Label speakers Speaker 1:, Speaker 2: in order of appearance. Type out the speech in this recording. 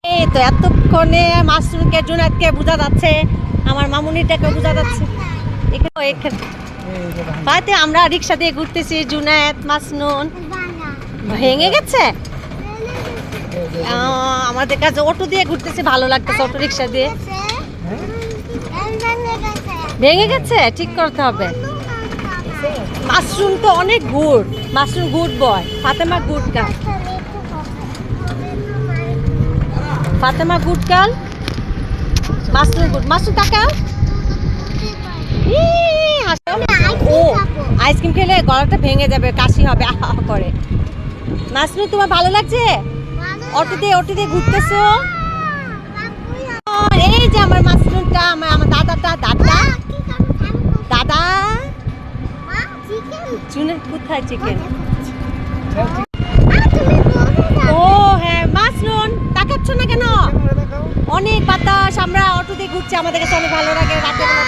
Speaker 1: এই তো এতক্ষণে মাসরুমকে জুনায়েদকে বোঝা যাচ্ছে, আমার মামুনিটাকে বোঝা যাচ্ছে। এখানে আমরা রিক্সা দিয়ে ঘুরতেছি, জুনায়েদ মাসনুন। ভেঙে গেছে? আমাদের কাছে অটো দিয়ে ঘুরতেছি, ভালো লাগতেছে অটো রিক্সা দিয়ে। ভেঙে গেছে, ঠিক করতে হবে। মাশরুম তো অনেক good, mushroom good boy. Fatema good girl, Fatema good girl. Mushroom good, mushroom টাকা। ও আইসক্রিম খেলে গলাটা ভেঙে যাবে, কাশি হবে করে। মাশরুম তোমার ভালো লাগছে? অটো দিয়ে ঘুরতেছো? এই যে আমার মাশরুমটা, আমার দাদাটা, দাদা চুনে কোথায় চিকেন? ও হ্যাঁ মাশরুম, তাকাচ্ছ না কেন? অনেক বাতাস, আমরা অটো দিয়ে ঘুরছি, আমাদের কাছে অনেক ভালো লাগে রাতে বেলা